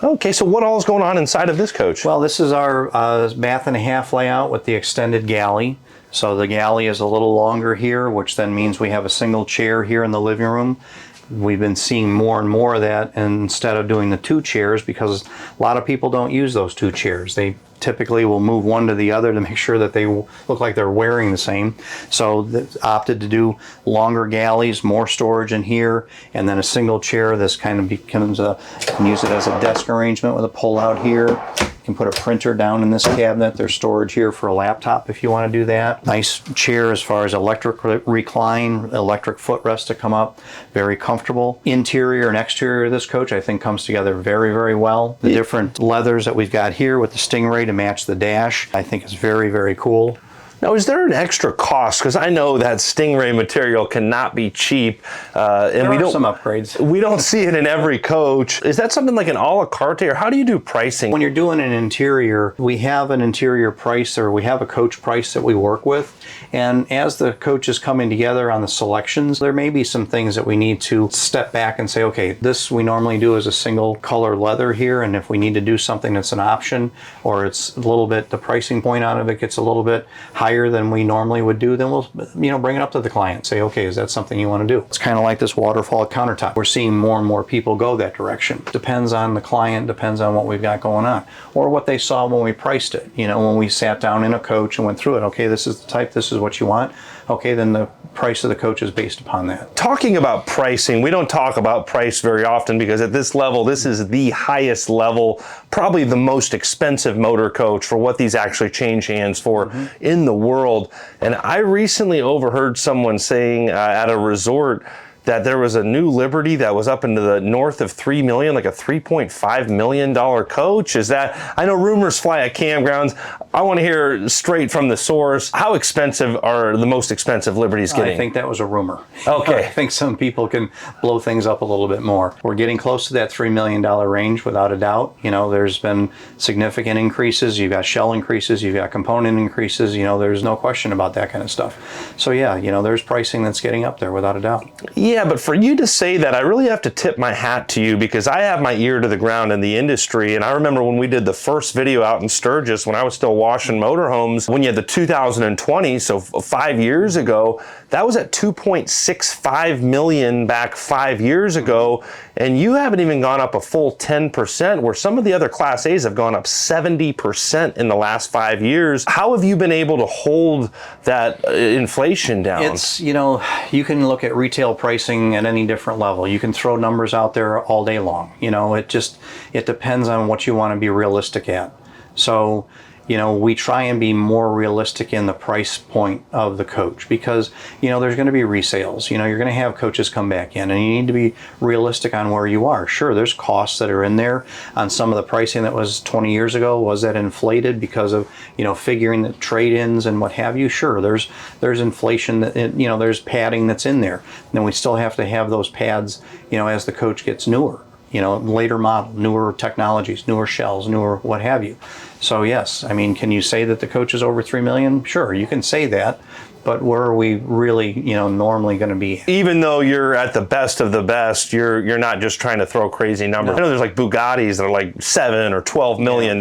Okay, so what all is going on inside of this coach? Well, this is our bath and a half layout with the extended galley. So the galley is a little longer here, which then means we have a single chair here in the living room. We've been seeing more and more of that instead of doing the 2 chairs, because a lot of people don't use those 2 chairs. They typically will move one to the other to make sure that they look like they're wearing the same. So opted to do longer galleys, more storage in here, and then a single chair. This kind of becomes you can use it as a desk arrangement with a pull out here. You can put a printer down in this cabinet. There's storage here for a laptop if you want to do that. Nice chair as far as electric recline, electric footrest to come up. Very comfortable. Interior and exterior of this coach I think comes together very, very well. The different leathers that we've got here with the Stingray to match the dash I think is very, very cool. Now, is there an extra cost? Because I know that Stingray material cannot be cheap, and There are some upgrades. We don't see it in every coach. Is that something like an a la carte, or how do you do pricing? When you're doing an interior, we have an interior price, or we have a coach price that we work with. And as the coach is coming together on the selections, there may be some things that we need to step back and say, okay, this we normally do as a single color leather here, and if we need to do something that's an option, or it's a little bit, the pricing point out of it gets a little bit higher than we normally would do, then we'll bring it up to the client. Say, okay, is that something you want to do? It's kind of like this waterfall countertop. We're seeing more and more people go that direction. Depends on the client, depends on what we've got going on, or what they saw when we priced it. When we sat down in a coach and went through it. Okay, this is the type, this is what you want. Okay, then the price of the coach is based upon that. Talking about pricing, we don't talk about price very often because at this level, this is the highest level, probably the most expensive motor coach for what these actually change hands for in the world. And I recently overheard someone saying at a resort that there was a new Liberty that was up into the north of $3 million, like a $3.5 million coach. Is that, I know rumors fly at campgrounds. I want to hear straight from the source. How expensive are the most expensive Liberties getting? I think that was a rumor. Okay. I think some people can blow things up a little bit more. We're getting close to that $3 million range without a doubt. There's been significant increases. You've got shell increases, you've got component increases. There's no question about that kind of stuff. So yeah, there's pricing that's getting up there without a doubt. Yeah, Yeah, but for you to say that, I really have to tip my hat to you, because I have my ear to the ground in the industry. And I remember when we did the first video out in Sturgis, when I was still washing motorhomes, when you had the 2020, so 5 years ago, that was at 2.65 million back 5 years ago. And you haven't even gone up a full 10%, where some of the other Class A's have gone up 70% in the last 5 years. How have you been able to hold that inflation down? It's, you can look at retail pricing at any different level. You can throw numbers out there all day long. It depends on what you want to be realistic at. So, we try and be more realistic in the price point of the coach, because, there's going to be resales. You're going to have coaches come back in, and you need to be realistic on where you are. Sure, there's costs that are in there on some of the pricing that was 20 years ago. Was that inflated because of, figuring the trade-ins and what have you? Sure, there's inflation, that there's padding that's in there. And then we still have to have those pads, as the coach gets newer. Later model, newer technologies, newer shells, newer what have you. So yes, can you say that the coach is over 3 million? Sure, you can say that, but where are we really, normally going to be? Even though you're at the best of the best, you're not just trying to throw crazy numbers. No. I know there's like Bugattis that are like $7 or $12 million,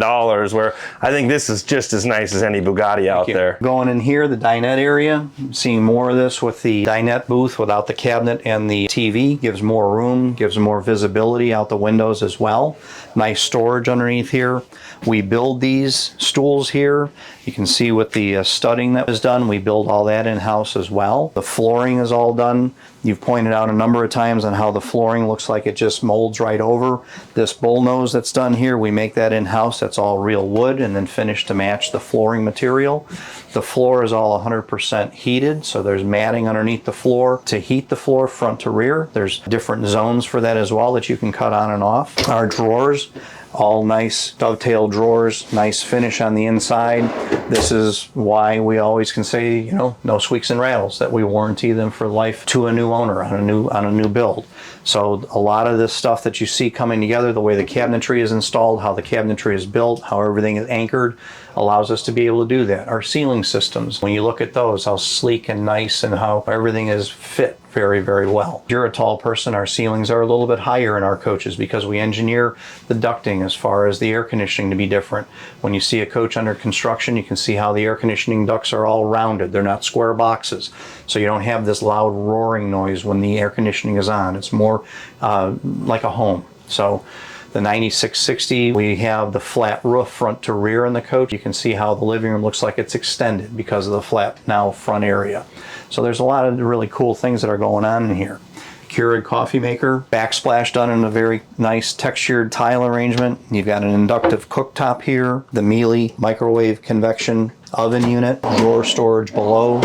where I think this is just as nice as any Bugatti out there. Going in here, the dinette area, seeing more of this with the dinette booth without the cabinet and the TV, gives more room, gives more visibility out the windows as well. Nice storage underneath here. We build these stools here. You can see with the studding that was done, we build all that in-house as well. The flooring is all done. You've pointed out a number of times on how the flooring looks like it just molds right over. This bullnose that's done here, we make that in-house. That's all real wood and then finished to match the flooring material. The floor is all 100% heated, so there's matting underneath the floor to heat the floor front to rear. There's different zones for that as well that you can cut on and off. Our drawers, all nice dovetail drawers, nice finish on the inside. This is why we always can say, no squeaks and rattles, that we warranty them for life to a new owner on a new build. So a lot of this stuff that you see coming together, the way the cabinetry is installed, how the cabinetry is built, how everything is anchored, allows us to be able to do that. Our ceiling systems, when you look at those, how sleek and nice and how everything is fit very, very well. If you're a tall person, our ceilings are a little bit higher in our coaches because we engineer the ducting as far as the air conditioning to be different. When you see a coach under construction, you can see how the air conditioning ducts are all rounded. They're not square boxes. So you don't have this loud roaring noise when the air conditioning is on. It's more like a home. So the 9660, we have the flat roof front to rear in the coach. You can see how the living room looks like it's extended because of the flat now front area. So there's a lot of really cool things that are going on in here. Keurig coffee maker, backsplash done in a very nice textured tile arrangement. You've got an inductive cooktop here, the Miele microwave convection oven unit, drawer storage below.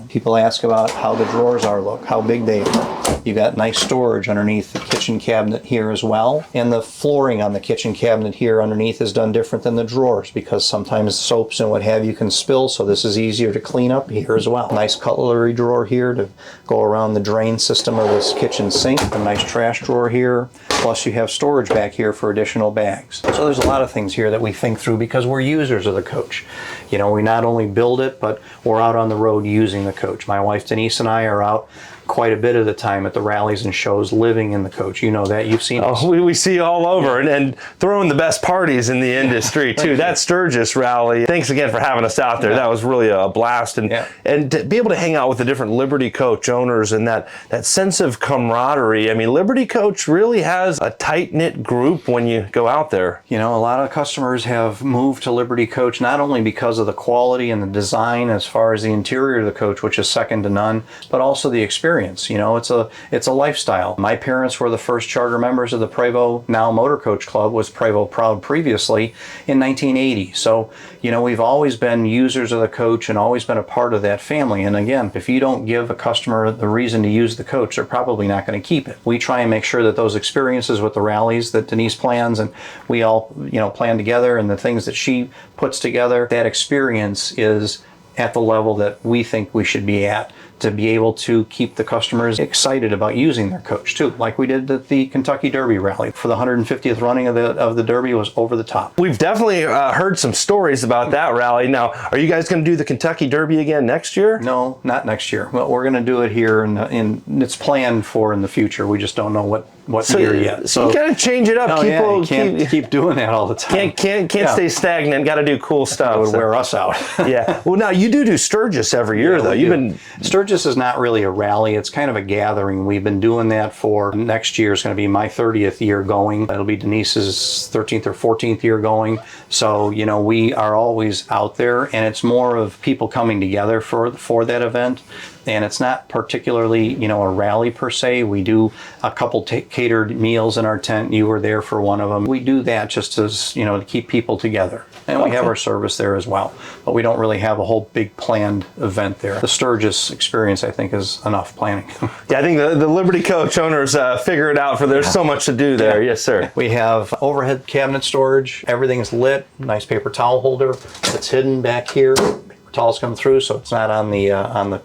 People ask about how the drawers look, how big they are. You got nice storage underneath the kitchen cabinet here as well. And the flooring on the kitchen cabinet here underneath is done different than the drawers because sometimes soaps and what have you can spill, so this is easier to clean up here as well. Nice cutlery drawer here to go around the drain system of this kitchen sink. A nice trash drawer here. Plus you have storage back here for additional bags. So there's a lot of things here that we think through because we're users of the coach. We not only build it, but we're out on the road using the coach. My wife Denise and I are out quite a bit of the time at the rallies and shows living in the coach. You know that. You've seen us. We see all over and throwing the best parties in the industry too. That Sturgis rally. Thanks again for having us out there. That was really a blast. And to be able to hang out with the different Liberty Coach owners and that sense of camaraderie. Liberty Coach really has a tight-knit group when you go out there. A lot of customers have moved to Liberty Coach not only because of the quality and the design as far as the interior of the coach, which is second to none, but also the experience. It's a lifestyle. My parents were the first charter members of the Prevost, now Motor Coach Club, was Prevost proud previously, in 1980. So, we've always been users of the coach and always been a part of that family. And again, if you don't give a customer the reason to use the coach, they're probably not going to keep it. We try and make sure that those experiences with the rallies that Denise plans and we all, plan together, and the things that she puts together, that experience is at the level that we think we should be at to be able to keep the customers excited about using their coach too, like we did at the Kentucky Derby rally. For the 150th running of the Derby was over the top. We've definitely heard some stories about that rally. Now, are you guys going to do the Kentucky Derby again next year? No, not next year. Well, we're going to do it here, and it's planned for in the future. We just don't know what year yet. So you got to change it up. You can't keep doing that all the time. Can't stay stagnant. Got to do cool stuff. That would wear us out. Yeah. Well, now you do Sturgis every year, though. Sturgis is not really a rally. It's kind of a gathering. We've been doing that for next year. It's going to be my 30th year going. It'll be Denise's 13th or 14th year going. So, we are always out there, and it's more of people coming together for that event. And it's not particularly, a rally per se. We do a couple catered meals in our tent. You were there for one of them. We do that just as, to keep people together. And we have our service there as well. But we don't really have a whole big planned event there. The Sturgis experience, I think, is enough planning. Yeah, I think the Liberty Coach owners figure it out, for there's so much to do there. Yeah. Yes, sir. We have overhead cabinet storage. Everything is lit. Nice paper towel holder. It's hidden back here. Paper towels come through, so it's not on the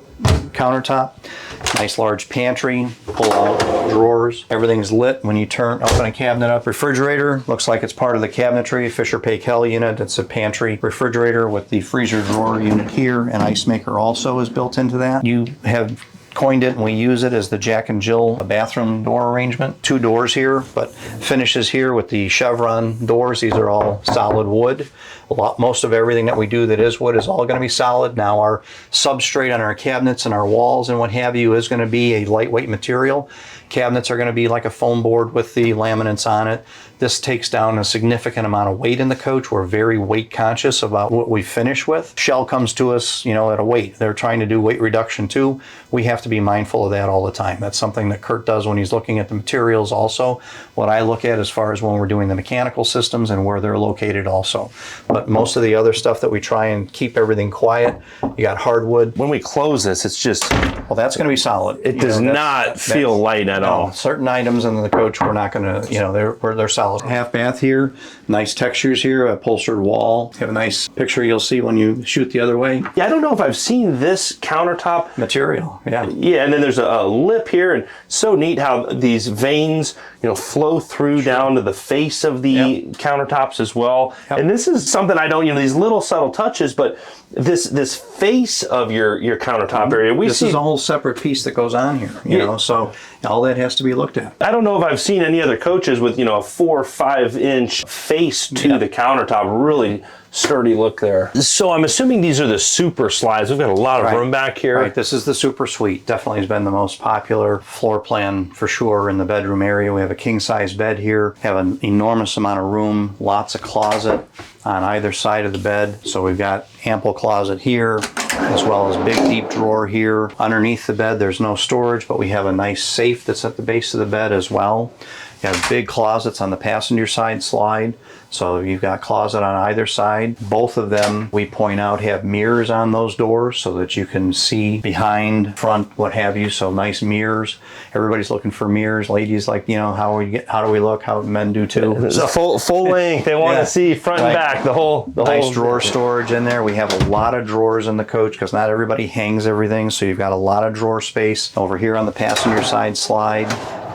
countertop. Nice large pantry, pull out drawers. Everything's lit when you open a cabinet up. Refrigerator, looks like it's part of the cabinetry. Fisher Paykel unit. It's a pantry refrigerator with the freezer drawer unit here. An ice maker also is built into that. You have coined it, and we use it as the Jack and Jill bathroom door arrangement. 2 doors here, but finishes here with the chevron doors. These are all solid wood. Most of everything that we do that is wood is all going to be solid. Now our substrate on our cabinets and our walls and what have you is going to be a lightweight material. Cabinets are going to be like a foam board with the laminates on it. This takes down a significant amount of weight in the coach. We're very weight conscious about what we finish with. Shell comes to us, at a weight. They're trying to do weight reduction too. We have to be mindful of that all the time. That's something that Kurt does when he's looking at the materials also. What I look at as far as when we're doing the mechanical systems and where they're located also. But most of the other stuff that we try and keep everything quiet, you got hardwood. When we close this, it's just... Well, that's going to be solid. It does not feel light at all. Certain items in the coach, we're not going to, they're solid. Half bath here, nice textures here, upholstered wall. You have a nice picture you'll see when you shoot the other way. Yeah, I don't know if I've seen this countertop. Material, yeah. Yeah, and then there's a lip here, and so neat how these veins, flow through down to the face of the countertops as well. Yep. And this is something I don't, these little subtle touches, but this face of your countertop area, this is a whole separate piece that goes on here, so all that has to be looked at. I don't know if I've seen any other coaches with, a 4 or 5 inch face to the countertop. Really sturdy look there. So I'm assuming these are the super slides. We've got a lot of room back here. Right, this is the super suite. Definitely has been the most popular floor plan for sure in the bedroom area. We have a king size bed here, have an enormous amount of room, lots of closet on either side of the bed. So we've got ample closet here, as well as big deep drawer here. Underneath the bed, there's no storage, but we have a nice safe that's at the base of the bed as well. You have big closets on the passenger side slide. So you've got closet on either side. Both of them, we point out, have mirrors on those doors so that you can see behind, front, what have you. So nice mirrors. Everybody's looking for mirrors. Ladies like, how do we look? How men do too. So full length. They want to see front and back, the whole nice drawer storage in there. We have a lot of drawers in the coach because not everybody hangs everything. So you've got a lot of drawer space over here on the passenger side slide.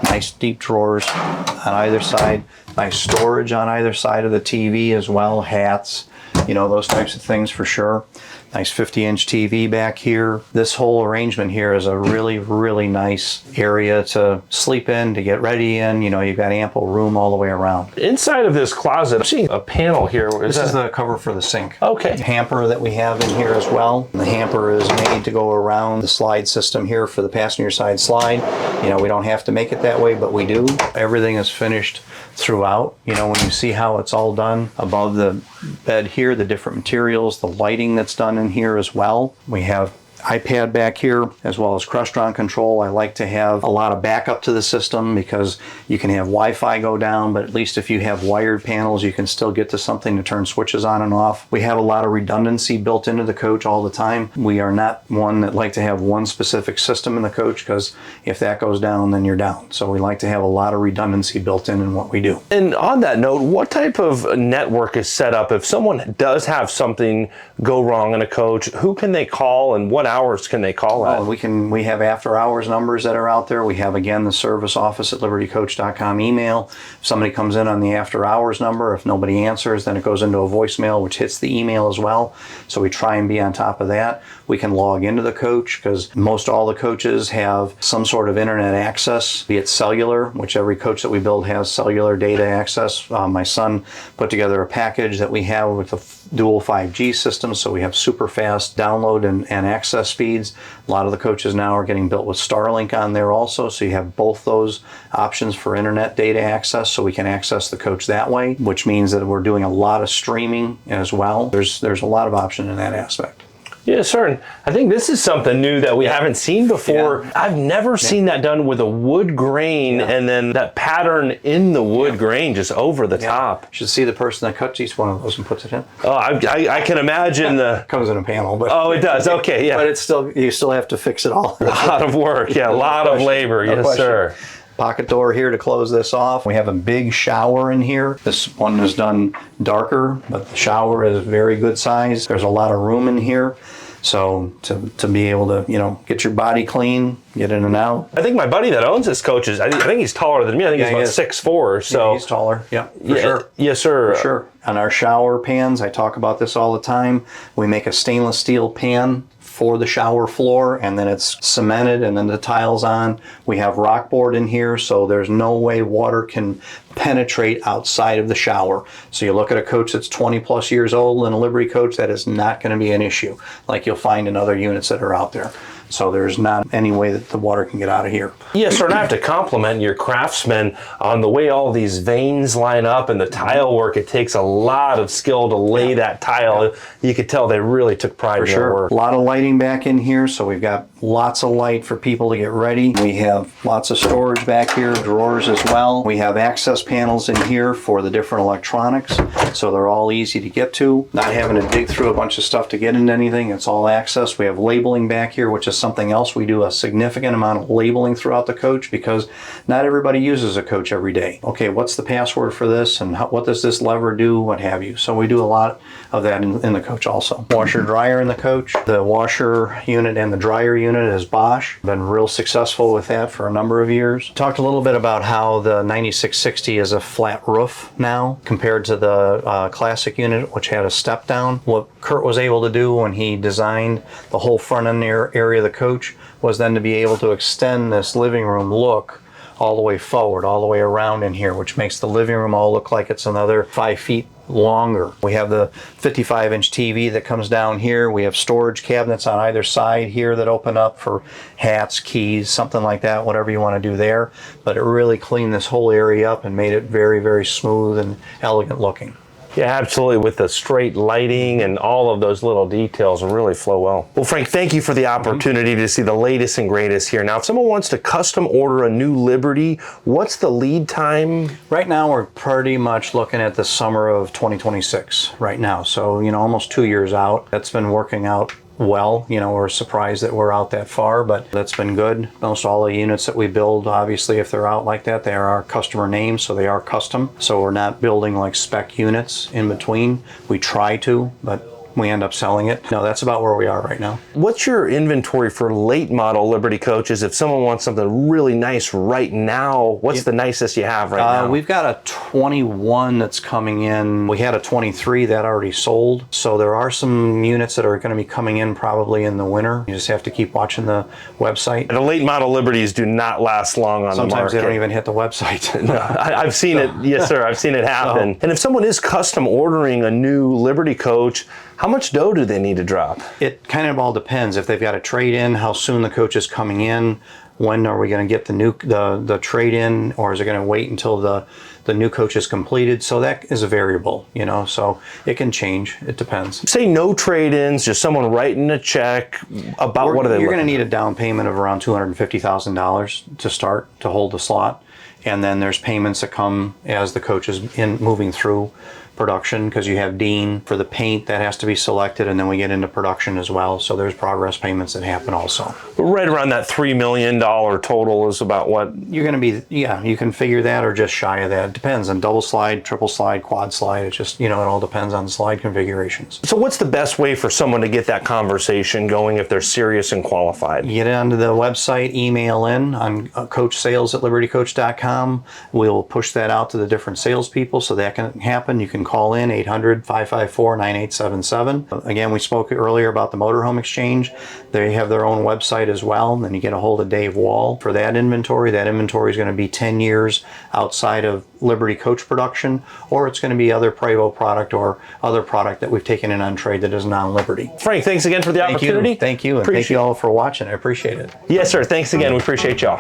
Nice deep drawers on either side. Nice storage on either side of the TV as well. Hats, those types of things for sure. Nice 50-inch TV back here. This whole arrangement here is a really, really nice area to sleep in, to get ready in. You've got ample room all the way around. Inside of this closet, I'm seeing a panel here. This is the cover for the sink. Okay. Hamper that we have in here as well. The hamper is made to go around the slide system here for the passenger side slide. We don't have to make it that way, but we do. Everything is finished throughout. When you see how it's all done above the bed here, the different materials, the lighting that's done in here as well. We have iPad back here, as well as Crestron control. I like to have a lot of backup to the system because you can have Wi-Fi go down, but at least if you have wired panels, you can still get to something to turn switches on and off. We have a lot of redundancy built into the coach all the time. We are not one that like to have one specific system in the coach because if that goes down, then you're down. So we like to have a lot of redundancy built in what we do. And on that note, what type of network is set up if someone does have something go wrong in a coach? Who can they call and what hours can they call at? We have after hours numbers that are out there. We have, again, the service office at libertycoach.com email. If somebody comes in on the after hours number, if nobody answers, then it goes into a voicemail, which hits the email as well. So we try and be on top of that. We can log into the coach because most all the coaches have some sort of internet access, be it cellular, which every coach that we build has cellular data access. My son put together a package that we have with a dual 5G system, so we have super fast download and access speeds. A lot of the coaches now are getting built with Starlink on there also, so you have both those options for internet data access, so we can access the coach that way, which means that we're doing a lot of streaming as well. There's a lot of option in that aspect. Yes, sir. And I think this is something new that we haven't seen before. Yeah. I've never seen that done with a wood grain and then that pattern in the wood grain just over the top. You should see the person that cuts each one of those and puts it in. Oh, I can imagine the... Comes in a panel. But oh, it does. Okay, yeah. But it's still, you still have to fix it all. A lot of work. Yeah, a lot of labor. Yes, sir. Pocket door here to close this off. We have a big shower in here. This one is done darker, but the shower is very good size. There's a lot of room in here. So to be able to, get your body clean, get in and out. I think my buddy that owns this coach I think he's taller than me. I think he's about 6'4". So yeah, he's taller. Yeah, for sure. Yes, sir. For sure. On our shower pans, I talk about this all the time. We make a stainless steel pan for the shower floor, and then it's cemented, and then the tiles on. We have rock board in here, so there's no way water can penetrate outside of the shower. So you look at a coach that's 20 plus years old and a Liberty coach, that is not going to be an issue like you'll find in other units that are out there. So there's not any way that the water can get out of here. Yes, sir, and I have to compliment your craftsmen on the way all these veins line up and the tile work. It takes a lot of skill to lay that tile. You could tell they really took pride in their work. A lot of lighting back in here, so we've got lots of light for people to get ready. We have lots of storage back here, drawers as well. We have access panels in here for the different electronics, so they're all easy to get to. Not having to dig through a bunch of stuff to get into anything, it's all access. We have labeling back here, which is something else. We do a significant amount of labeling throughout the coach because not everybody uses a coach every day. Okay, what's the password for this and what does this lever do, what have you. So we do a lot of that in the coach also. Washer dryer in the coach. The washer unit and the dryer unit is Bosch. Been real successful with that for a number of years. Talked a little bit about how the 9660 is a flat roof now compared to the classic unit, which had a step down. What Kurt was able to do when he designed the whole front end area of the coach was then to be able to extend this living room look all the way forward, all the way around in here, which makes the living room all look like it's another 5 feet longer. We have the 55-inch TV that comes down here. We have storage cabinets on either side here that open up for hats, keys, something like that, whatever you want to do there. But it really cleaned this whole area up and made it very, very smooth and elegant looking. Yeah, absolutely. With the straight lighting and all of those little details really flow well. Well, Frank, thank you for the opportunity to see the latest and greatest here. Now, if someone wants to custom order a new Liberty, what's the lead time? Right now, we're pretty much looking at the summer of 2026 right now. So, almost 2 years out. That's been working out well. We're surprised that we're out that far, but that's been good. Most all the units that we build, obviously, if they're out like that, they are our customer names, so they are custom. So we're not building like spec units in between. We try to, but we end up selling it. No, that's about where we are right now. What's your inventory for late model Liberty coaches? If someone wants something really nice right now, what's the nicest you have right now? We've got a 21 that's coming in. We had a 23 that already sold. So there are some units that are going to be coming in probably in the winter. You just have to keep watching the website. And the late model Liberties do not last long on the market. Sometimes they don't even hit the website. No, I've seen it. Yes, sir. I've seen it happen. And if someone is custom ordering a new Liberty coach, how much dough do they need to drop? It kind of all depends. If they've got a trade-in, how soon the coach is coming in, when are we going to get the trade-in, or is it going to wait until the new coach is completed? So that is a variable, so it can change. It depends. Say no trade-ins, just someone writing a check. About what are they? You're going to need a down payment of around $250,000 to start to hold the slot, and then there's payments that come as the coach is moving through production because you have Dean for the paint that has to be selected, and then we get into production as well. So there's progress payments that happen also. Right around that $3 million total is about what? You're going to be, yeah, you can figure that or just shy of that. It depends on double slide, triple slide, quad slide. It just, it all depends on slide configurations. So what's the best way for someone to get that conversation going if they're serious and qualified? Get onto the website, email in on coachsales@libertycoach.com. We'll push that out to the different salespeople so that can happen. You can call in 800-554-9877. Again, we spoke earlier about the motorhome exchange. They have their own website as well. Then you get a hold of Dave Wall for that inventory. That inventory is going to be 10 years outside of Liberty Coach production, or it's going to be other Prevost product or other product that we've taken in on trade that is non-Liberty. Frank, thanks again for the opportunity. Thank you. And thank you all for watching. I appreciate it. Yes, sir. Thanks again. We appreciate y'all.